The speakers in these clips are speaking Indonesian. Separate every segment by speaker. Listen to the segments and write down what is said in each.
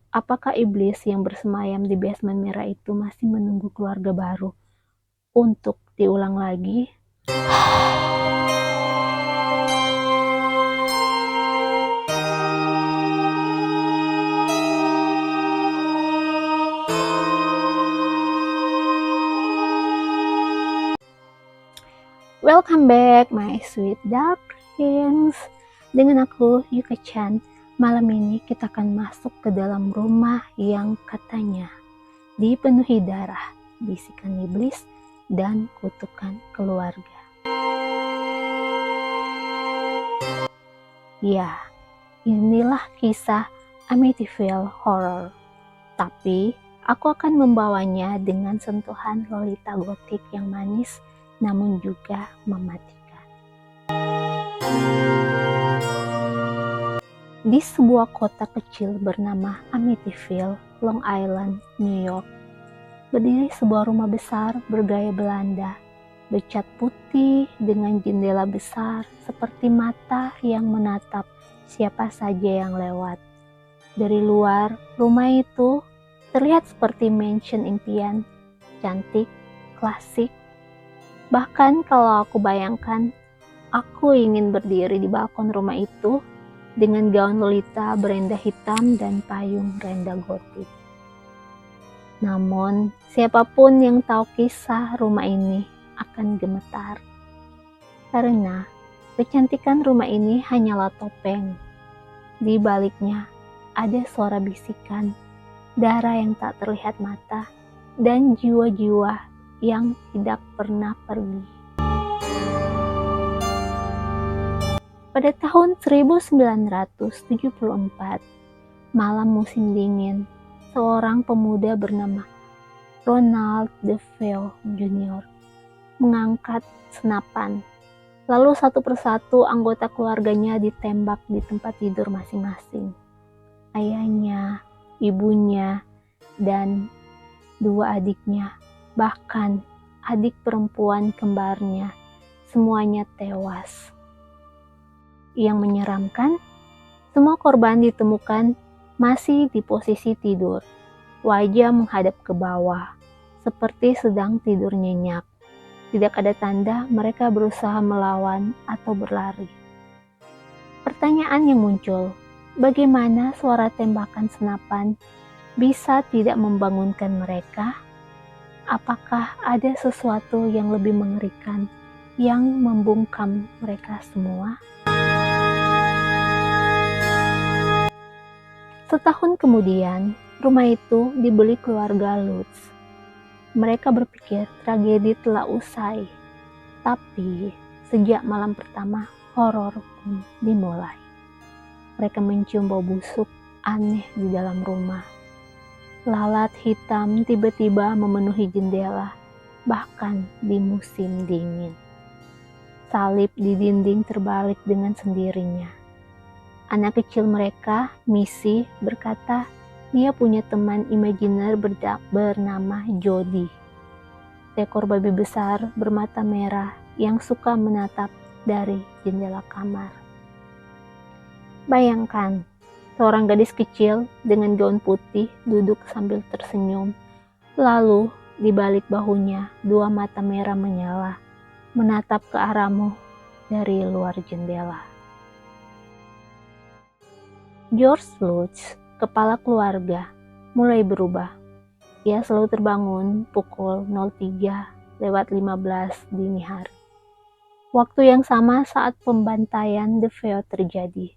Speaker 1: Apakah iblis yang bersemayam di basement merah itu masih menunggu keluarga baru untuk diulang lagi? Welcome back my sweet dark prince. Dengan aku Yuka Chan. Malam ini kita akan masuk ke dalam rumah yang katanya dipenuhi darah, bisikan iblis, dan kutukan keluarga. Ya, inilah kisah Amityville Horror. Tapi aku akan membawanya dengan sentuhan Lolita Gotik yang manis namun juga mematikan. Di sebuah kota kecil bernama Amityville, Long Island, New York, berdiri sebuah rumah besar bergaya Belanda, bercat putih dengan jendela besar seperti mata yang menatap siapa saja yang lewat. Dari luar, rumah itu terlihat seperti mansion impian, cantik, klasik. Bahkan kalau aku bayangkan, aku ingin berdiri di balkon rumah itu dengan gaun Lolita berenda hitam dan payung renda gotik. Namun, siapapun yang tahu kisah rumah ini akan gemetar. Karena kecantikan rumah ini hanyalah topeng. Di baliknya ada suara bisikan, darah yang tak terlihat mata, dan jiwa-jiwa yang tidak pernah pergi. Pada tahun 1974, malam musim dingin, seorang pemuda bernama Ronald DeFeo Jr. mengangkat senapan. Lalu satu persatu anggota keluarganya ditembak di tempat tidur masing-masing. Ayahnya, ibunya, dan dua adiknya, bahkan adik perempuan kembarnya, semuanya tewas. Yang menyeramkan, semua korban ditemukan masih di posisi tidur, wajah menghadap ke bawah, seperti sedang tidur nyenyak. Tidak ada tanda mereka berusaha melawan atau berlari. Pertanyaan yang muncul, bagaimana suara tembakan senapan bisa tidak membangunkan mereka? Apakah ada sesuatu yang lebih mengerikan yang membungkam mereka semua? Setahun kemudian, rumah itu dibeli keluarga Lutz. Mereka berpikir tragedi telah usai. Tapi sejak malam pertama, horor pun dimulai. Mereka mencium bau busuk aneh di dalam rumah. Lalat hitam tiba-tiba memenuhi jendela, bahkan di musim dingin. Salib di dinding terbalik dengan sendirinya. Anak kecil mereka, Missy, berkata dia punya teman imajiner bernama Jody. Seekor babi besar bermata merah yang suka menatap dari jendela kamar. Bayangkan, seorang gadis kecil dengan gaun putih duduk sambil tersenyum. Lalu di balik bahunya dua mata merah menyala, menatap ke arahmu dari luar jendela. George Lutz, kepala keluarga, mulai berubah. Ia selalu terbangun pukul 03:15 dini hari. Waktu yang sama saat pembantaian DeFeo terjadi.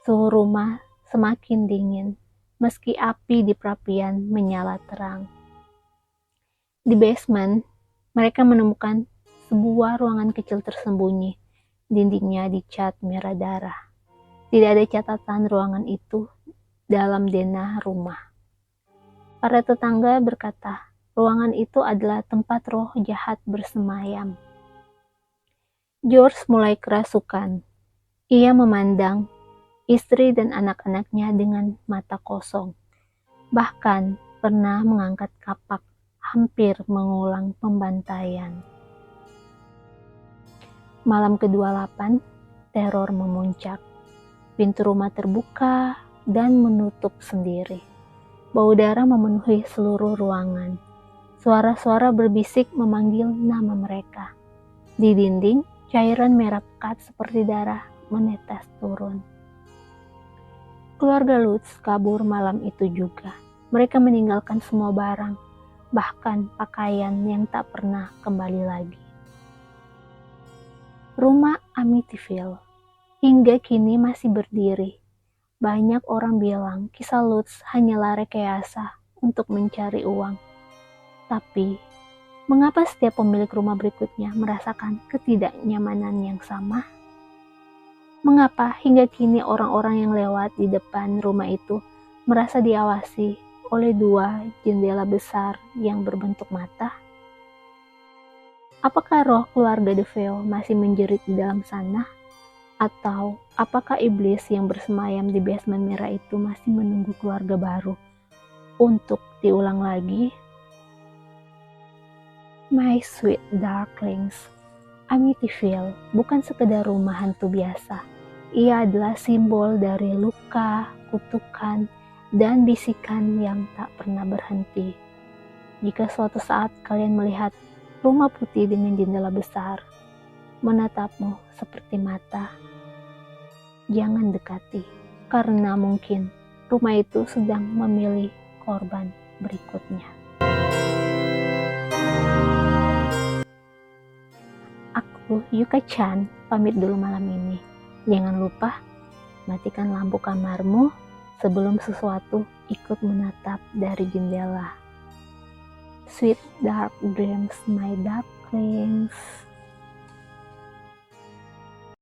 Speaker 1: Suhu rumah semakin dingin, meski api di perapian menyala terang. Di basement, mereka menemukan sebuah ruangan kecil tersembunyi. Dindingnya dicat merah darah. Tidak ada catatan ruangan itu dalam denah rumah. Para tetangga berkata, ruangan itu adalah tempat roh jahat bersemayam. George mulai kerasukan. Ia memandang istri dan anak-anaknya dengan mata kosong. Bahkan pernah mengangkat kapak, hampir mengulang pembantaian. Malam ke-28, teror memuncak. Pintu rumah terbuka dan menutup sendiri. Bau darah memenuhi seluruh ruangan. Suara-suara berbisik memanggil nama mereka. Di dinding, cairan merah pekat seperti darah menetes turun. Keluarga Lutz kabur malam itu juga. Mereka meninggalkan semua barang, bahkan pakaian yang tak pernah kembali lagi. Rumah Amityville hingga kini masih berdiri. Banyak orang bilang kisah Lutz hanyalah rekayasa untuk mencari uang. Tapi, mengapa setiap pemilik rumah berikutnya merasakan ketidaknyamanan yang sama? Mengapa hingga kini orang-orang yang lewat di depan rumah itu merasa diawasi oleh dua jendela besar yang berbentuk mata? Apakah roh keluarga DeVeo masih menjerit di dalam sana? Atau apakah iblis yang bersemayam di basement merah itu masih menunggu keluarga baru untuk diulang lagi? My sweet darklings, Amityville bukan sekedar rumah hantu biasa. Ia adalah simbol dari luka, kutukan, dan bisikan yang tak pernah berhenti. Jika suatu saat kalian melihat rumah putih dengan jendela besar menatapmu seperti mata, jangan dekati, karena mungkin rumah itu sedang memilih korban berikutnya. Aku, Yuka Chan, pamit dulu malam ini. Jangan lupa matikan lampu kamarmu sebelum sesuatu ikut menatap dari jendela. Sweet dark dreams, my darklings.